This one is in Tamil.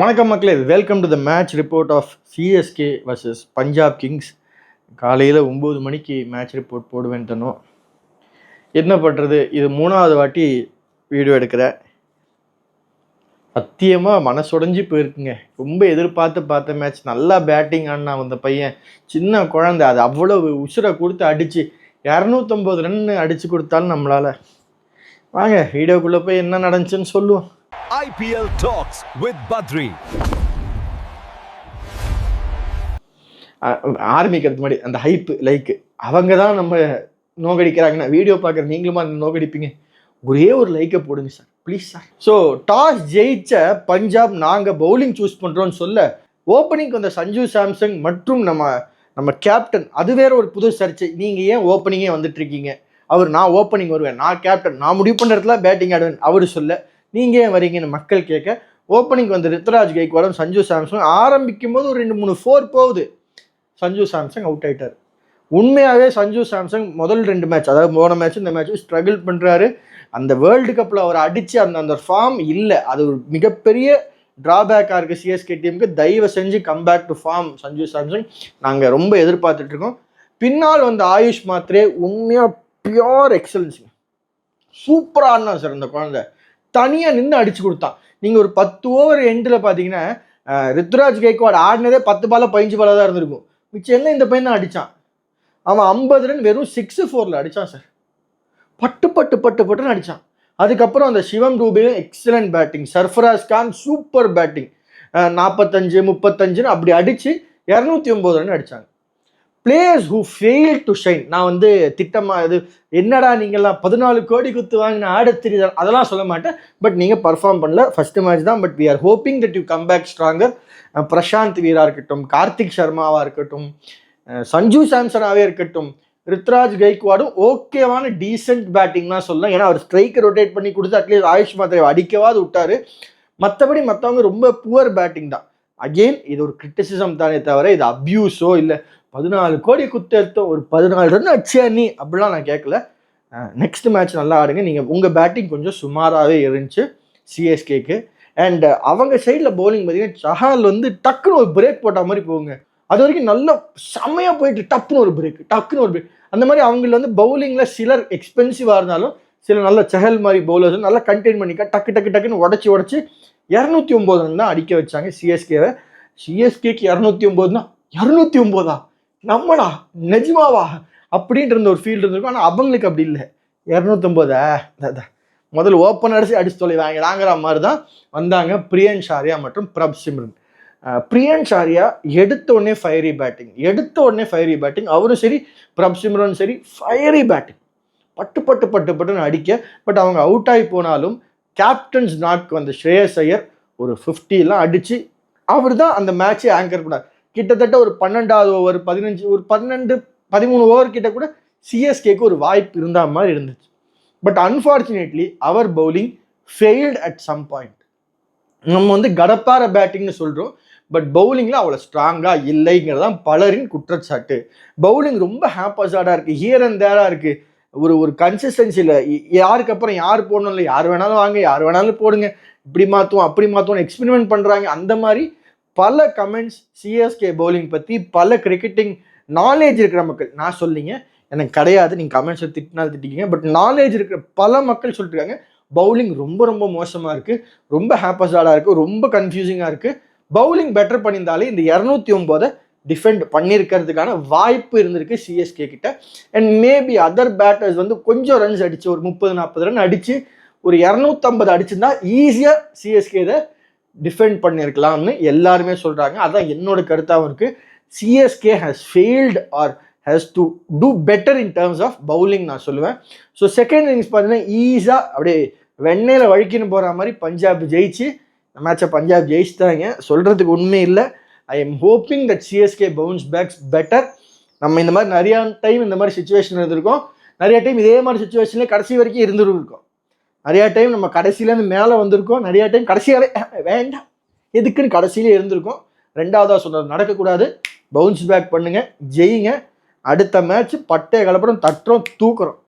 வணக்கம் மக்களே, welcome to the match report of CSK versus Punjab Kings. காலையில் 9 மணிக்கு மேட்ச் ரிப்போர்ட் போடுவேன் தனோம். என்ன பண்ணுறது, இது 3வது வாட்டி வீடியோ எடுக்கிறேன். சத்தியமாக மனசுடைஞ்சி போயிருக்குங்க. ரொம்ப பார்த்த மேட்ச். நல்லா பேட்டிங் ஆடினா அந்த பையன், சின்ன குழந்தை, அது அவ்வளவு உசுரை கொடுத்து அடித்து 250 ரன் அடித்து கொடுத்தாலும் நம்மளால். வாங்க வீடியோக்குள்ளே போய் என்ன நடந்துச்சுன்னு சொல்லுவோம். IPL Talks with Badri. ஆரம்பிக்கிறதுக்கு முன்னாடி அந்த ஹைப்பு லைக்கு அவங்க தான் நம்ம நோக்கடிக்கிறாங்கன்னா வீடியோ பார்க்குற நீங்களும் அந்த நோக்கடிப்பீங்க. ஒரே ஒரு லைக்கை போடுங்க sir, please sir. So toss ஜெயிச்ச பஞ்சாப் நாங்கள் பவுலிங் சூஸ் பண்ணுறோன்னு சொல்ல ஓப்பனிங்க்கு வந்த சஞ்சு சாம்சங் மற்றும் நம்ம கேப்டன், அது வேற ஒரு புது சர்ச்சை. நீங்கள் ஏன் ஓப்பனிங்கே வந்துட்டு இருக்கீங்க? நான் ஓப்பனிங் வருவேன், நான் கேப்டன், நான் முடிவு பண்ணுறதுல பேட்டிங் ஆடுவேன் அவர் சொல்ல, நீங்கள் ஏன் வரீங்கன்னு மக்கள் கேட்க, ஓப்பனிங் வந்து ரித்ராஜ் கைக்வாடும் சஞ்சு சாம்சங் ஆரம்பிக்கும் போது ஒரு 2-3 4 போகுது. சஞ்சு சாம்சங் அவுட் ஆகிட்டார். உண்மையாகவே சஞ்சு சாம்சங் முதல் 2 மேட்ச், அதாவது போன மேட்ச் இந்த மேட்ச் ஸ்ட்ரகிள் பண்ணுறாரு. அந்த வேர்ல்டு கப்பில் அவர் அடித்து அந்த ஃபார்ம் இல்லை, அது ஒரு மிகப்பெரிய ட்ராபேக்காக இருக்குது சிஎஸ்கே டீமுக்கு. தயவு செஞ்சு comeback to form Sanju Samson நாங்கள் ரொம்ப எதிர்பார்த்துட்ருக்கோம். பின்னால் வந்த ஆயுஷ் மாத்ரே உண்மையாக பியோர் எக்ஸலன்ஸுங்க. சூப்பராக ஆடினா சார் அந்த குழந்தை, தனியாக நின்று அடிச்சு கொடுத்தான். நீங்கள் ஒரு 10 ஓவர் எண்டில் பார்த்தீங்கன்னா ரித்ராஜ் கைக்வாட் ஆடினதே 10 பால் 15 பாலாக தான் இருந்திருக்கும். மிச்சம் எல்லாம் இந்த பையன் தான் அடித்தான். அவன் 50 ரன் வெறும் 6-4 அடித்தான் சார். பட்டுன்னு அடித்தான். அதுக்கப்புறம் அந்த சிவம் டூபேயும் excellent batting, Sarfaraz Khan super batting, 45 35 அப்படி அடித்து 209 ரன் அடித்தாங்க. Players who fail to shine, நான் திட்டமாக இது என்னடா நீங்கள்லாம் 14 கோடி குத்து வாங்கின ஆட தெரியுதா அதெல்லாம் சொல்ல மாட்டேன். பட் நீங்கள் பர்ஃபார்ம் பண்ணல, ஃபஸ்ட்டு மேட்ச் தான். But we are hoping that you come back stronger. Prashant Veera இருக்கட்டும், கார்த்திக் சர்மாவாக இருக்கட்டும், சஞ்சு சாம்சனாகவே இருக்கட்டும், ரித்ராஜ் கைக்வாடும் ஓகேவான டீசென்ட் பேட்டிங் தான் சொல்லலாம். ஏன்னா அவர் ஸ்ட்ரைக்கை ரொட்டேட் பண்ணி கொடுத்து அட்லீஸ்ட் ஆயுஷ் மாத்திரை அடிக்கவாது விட்டார். மற்றபடி மற்றவங்க ரொம்ப புவர் பேட்டிங் தான். அகெயின் இது ஒரு கிரிட்டிசிசம் தானே தவிர இது அப்யூஸோ இல்லை 14 கோடி குத்து எடுத்தோம் ஒரு 14 ரன் அடிச்சியா நீ அப்படிலாம் நான் கேட்கல. நெக்ஸ்ட் மேட்ச் நல்லா ஆடுங்க. நீங்கள் உங்கள் பேட்டிங் கொஞ்சம் சுமாராகவே இருந்துச்சு சிஎஸ்கேக்கு. அண்ட் அவங்க சைடில் பவுலிங் பார்த்தீங்கன்னா சஹால் டக்குன்னு ஒரு பிரேக் போட்ட மாதிரி போகுங்க. அது வரைக்கும் நல்லா செம்மையாக போயிட்டு டக்குன்னு ஒரு பிரேக் அந்த மாதிரி அவங்கள பவுலிங்கில் சிலர் எக்ஸ்பென்சிவாக இருந்தாலும் சில நல்ல செஹல் மாதிரி பவுலர்ஸ் நல்லா கண்டெயின் பண்ணிக்க டக்குன்னு உடச்சி 209 ரன் தான் அடிக்க வச்சாங்க சிஎஸ்கேவை. சிஎஸ்கேக்கு 209 209 நம்மடா நெஜ்மாவா அப்படின்ற ஒரு ஃபீல்டு இருந்திருக்கும். ஆனால் அவங்களுக்கு அப்படி இல்லை. 209 முதல்ல ஓப்பன் அடிச்சு தொலைவாங்கிற மாதிரி தான் வந்தாங்க பிரியன் ஷாரியா மற்றும் பிரப் சிம்ரன். பிரியன் ஷாரியா எடுத்த உடனே ஃபயரி பேட்டிங், அவரும் சரி பிரப் சிம்ரன் சரி ஃபயரி பேட்டிங், பட்டுன்னு அடிக்க. பட் அவங்க அவுட் ஆகி போனாலும் கேப்டன்ஸ் நாட்க்கு வந்த ஸ்ரேயஸ் ஐயர் ஒரு 50 அடித்து அவர் தான் அந்த மேட்சை ஆங்கர் பண்ணார். கிட்டத்தட்ட ஒரு 12வது ஓவர் 13 ஓவர் கிட்ட கூட சிஎஸ்கேக்கு ஒரு வாய்ப்பு இருந்த மாதிரி இருந்துச்சு. பட் அன்ஃபார்ச்சுனேட்லி அவர் bowling failed at some point. நம்ம கடப்பார பேட்டிங்னு சொல்கிறோம், பட் பவுலிங்கில் அவ்வளோ ஸ்ட்ராங்காக இல்லைங்கிறது தான் பலரின் குற்றச்சாட்டு. பவுலிங் ரொம்ப ஹேப்பஸாடாக இருக்குது, ஹியர் அண்ட் தேராக இருக்குது. ஒரு கன்சிஸ்டன்சியில் யாருக்கு அப்புறம் யார் போடணும் இல்லை, யார் வேணாலும் வாங்க, யார் வேணாலும் போடுங்க, இப்படி மாற்றுவோம் அப்படி மாற்றுவோம் எக்ஸ்பெரிமெண்ட் பண்ணுறாங்க. அந்த மாதிரி பல கமெண்ட்ஸ் சிஎஸ்கே பவுலிங் பற்றி பல கிரிக்கெட்டிங் நாலேஜ் இருக்கிற மக்கள், நான் சொல்லிங்க எனக்கு கிடையாது, நீங்கள் கமெண்ட்ஸை திட்டினாலும் திட்டிக்கிங்க, பட் நாலேஜ் இருக்கிற பல மக்கள் சொல்லிட்டுருக்காங்க பவுலிங் ரொம்ப மோசமாக இருக்குது, ரொம்ப ஹேப்பஸாடாக இருக்குது, ரொம்ப கன்ஃபியூசிங்காக இருக்குது. பவுலிங் பெட்டர் பண்ணியிருந்தாலே இந்த 209 டிஃபெண்ட் பண்ணியிருக்கிறதுக்கான வாய்ப்பு இருந்திருக்கு சிஎஸ்கே கிட்ட. அண்ட் மேபி அதர் பேட்டர்ஸ் கொஞ்சம் ரன்ஸ் அடித்து ஒரு 30-40 ரன் அடித்து ஒரு 250 அடிச்சிருந்தா ஈஸியாக சிஎஸ்கே இதை டிஃபெண்ட் பண்ணியிருக்கலாம்னு எல்லாருமே சொல்கிறாங்க. அதான் என்னோட கருத்தாகவும் இருக்குது. CSK has failed or has to do better in terms of bowling நான் சொல்லுவேன். ஸோ செகண்ட் இன்னிங்ஸ் பார்த்தீங்கன்னா ஈஸியாக அப்படியே வெண்ணெயில் வழுக்கின்னு போகிற மாதிரி பஞ்சாப் ஜெயிச்சு இந்த மேட்சை பஞ்சாப் ஜெயிச்சுட்டாங்க. சொல்கிறதுக்கு உண்மை இல்லை. I am hoping that CSK bounce backs better. நம்ம இந்த மாதிரி நிறையா டைம் இந்த மாதிரி சுச்சுவேஷன் இருந்திருக்கோம், நிறைய டைம் இதே மாதிரி சுச்சுவேஷன்லேயே கடைசி வரைக்கும் இருந்துருக்கோம், நிறையா டைம் நம்ம கடைசியிலேருந்து மேலே வந்திருக்கோம், நிறையா டைம் கடைசியாகவே வேண்டாம் எதுக்குன்னு கடைசியிலே இருந்திருக்கோம். 2வதாக சொன்னது நடக்கக்கூடாது. பவுன்ஸ் பேக் பண்ணுங்கள், ஜெயிங்க. அடுத்த மேட்ச் பட்டைய கலப்படம் தட்டுறோம், தூக்குறோம்.